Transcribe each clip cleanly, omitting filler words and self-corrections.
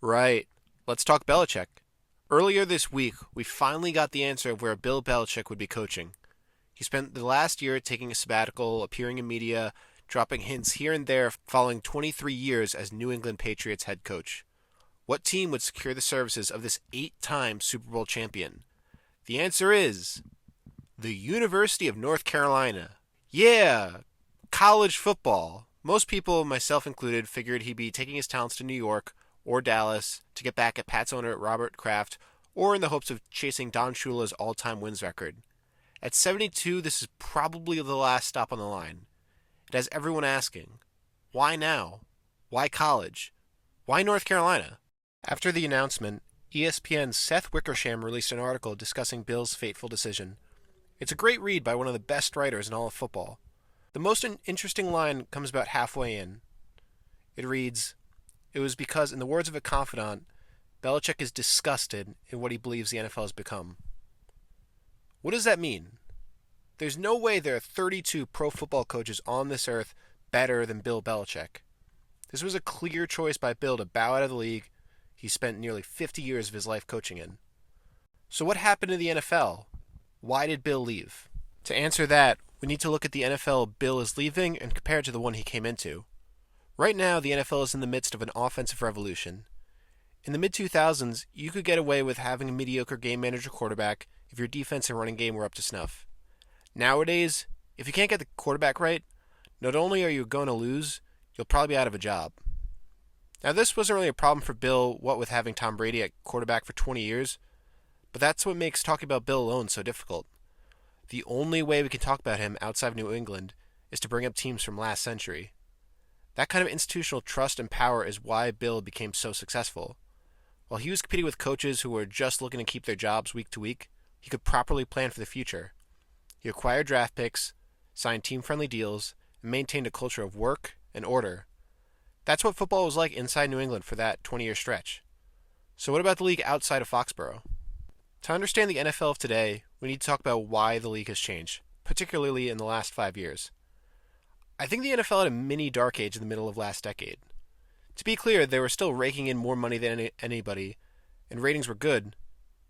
Right. Let's talk Belichick. Earlier this week, we finally got the answer of where Bill Belichick would be coaching. He spent the last year taking a sabbatical, appearing in media, dropping hints here and there following 23 years as New England Patriots head coach. What team would secure the services of this 8-time Super Bowl champion? The answer is the University of North Carolina. Yeah, college football. Most people, myself included, figured he'd be taking his talents to New York or Dallas to get back at Pat's owner Robert Kraft, or in the hopes of chasing Don Shula's all-time wins record. At 72, this is probably the last stop on the line. It has everyone asking, why now? Why college? Why North Carolina? After the announcement, ESPN's Seth Wickersham released an article discussing Bill's fateful decision. It's a great read by one of the best writers in all of football. The most interesting line comes about halfway in. It reads, "It was because, in the words of a confidant, Belichick is disgusted in what he believes the NFL has become." What does that mean? There's no way there are 32 pro football coaches on this earth better than Bill Belichick. This was a clear choice by Bill to bow out of the league he spent nearly 50 years of his life coaching in. So what happened to the NFL? Why did Bill leave? To answer that, we need to look at the NFL Bill is leaving and compare it to the one he came into. Right now, the NFL is in the midst of an offensive revolution. In the mid-2000s, you could get away with having a mediocre game manager quarterback if your defense and running game were up to snuff. Nowadays, if you can't get the quarterback right, not only are you going to lose, you'll probably be out of a job. Now, this wasn't really a problem for Bill, what with having Tom Brady at quarterback for 20 years, but that's what makes talking about Bill alone so difficult. The only way we can talk about him outside of New England is to bring up teams from last century. That kind of institutional trust and power is why Bill became so successful. While he was competing with coaches who were just looking to keep their jobs week to week, he could properly plan for the future. He acquired draft picks, signed team-friendly deals, and maintained a culture of work and order. That's what football was like inside New England for that 20-year stretch. So what about the league outside of Foxborough? To understand the NFL of today, we need to talk about why the league has changed, particularly in the last 5 years. I think the NFL had a mini dark age in the middle of last decade. To be clear, they were still raking in more money than anybody, and ratings were good,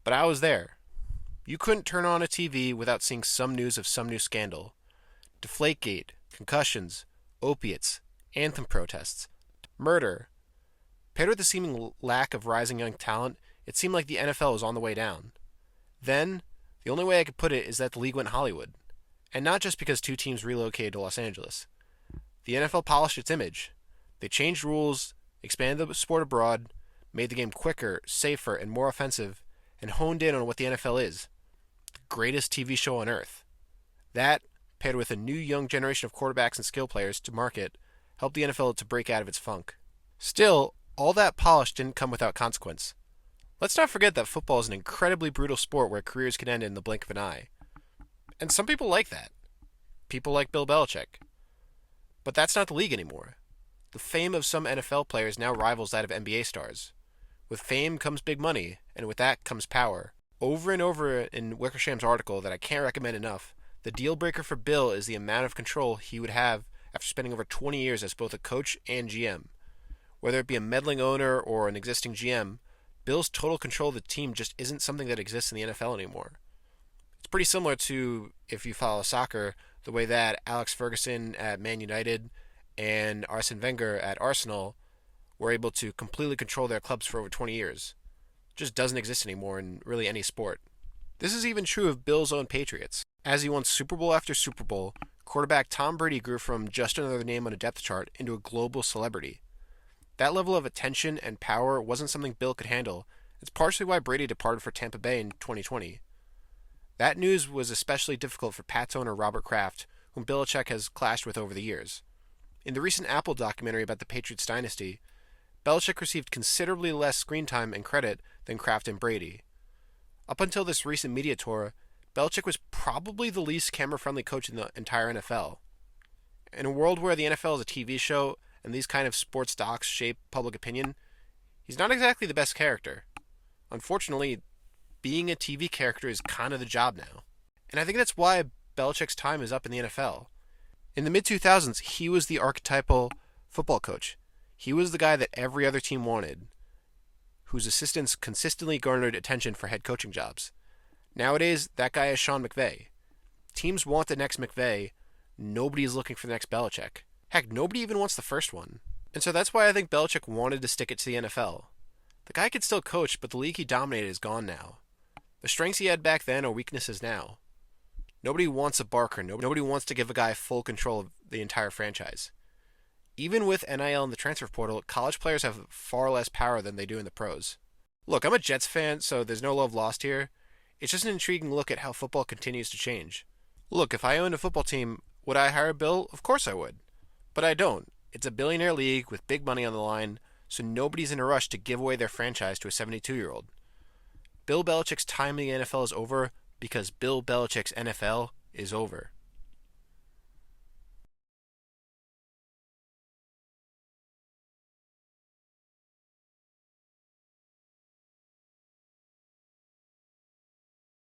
but I was there. You couldn't turn on a TV without seeing some news of some new scandal. Deflategate, concussions, opiates, anthem protests, murder. Paired with the seeming lack of rising young talent, it seemed like the NFL was on the way down. Then, the only way I could put it is that the league went Hollywood. And not just because two teams relocated to Los Angeles. The NFL polished its image. They changed rules, expanded the sport abroad, made the game quicker, safer, and more offensive, and honed in on what the NFL is. The greatest TV show on earth. That, paired with a new young generation of quarterbacks and skill players to market, helped the NFL to break out of its funk. Still, all that polish didn't come without consequence. Let's not forget that football is an incredibly brutal sport where careers can end in the blink of an eye. And some people like that. People like Bill Belichick. But that's not the league anymore. The fame of some NFL players now rivals that of NBA stars. With fame comes big money, and with that comes power. Over and over in Wickersham's article that I can't recommend enough, the deal breaker for Bill is the amount of control he would have after spending over 20 years as both a coach and GM. Whether it be a meddling owner or an existing GM, Bill's total control of the team just isn't something that exists in the NFL anymore. It's pretty similar to, if you follow soccer, the way that Alex Ferguson at Man United and Arsene Wenger at Arsenal were able to completely control their clubs for over 20 years. It just doesn't exist anymore in really any sport. This is even true of Bill's own Patriots. As he won Super Bowl after Super Bowl, quarterback Tom Brady grew from just another name on a depth chart into a global celebrity. That level of attention and power wasn't something Bill could handle. It's partially why Brady departed for Tampa Bay in 2020. That news was especially difficult for Pat's owner Robert Kraft, whom Belichick has clashed with over the years. In the recent Apple documentary about the Patriots dynasty, Belichick received considerably less screen time and credit than Kraft and Brady. Up until this recent media tour, Belichick was probably the least camera-friendly coach in the entire NFL. In a world where the NFL is a TV show and these kind of sports docs shape public opinion, he's not exactly the best character. Unfortunately, being a TV character is kind of the job now. And I think that's why Belichick's time is up in the NFL. In the mid-2000s, he was the archetypal football coach. He was the guy that every other team wanted. whose assistants consistently garnered attention for head coaching jobs. Nowadays, that guy is Sean McVay. Teams want the next McVay. Nobody is looking for the next Belichick. Heck, nobody even wants the first one. And so that's why I think Belichick wanted to stick it to the NFL. The guy could still coach, but the league he dominated is gone now. The strengths he had back then are weaknesses now. Nobody wants a Barker. Nobody wants to give a guy full control of the entire franchise. Even with NIL and the transfer portal, college players have far less power than they do in the pros. Look, I'm a Jets fan, so there's no love lost here. It's just an intriguing look at how football continues to change. Look, if I owned a football team, would I hire Bill? Of course I would. But I don't. It's a billionaire league with big money on the line, so nobody's in a rush to give away their franchise to a 72-year-old. Bill Belichick's time in the NFL is over because Bill Belichick's NFL is over.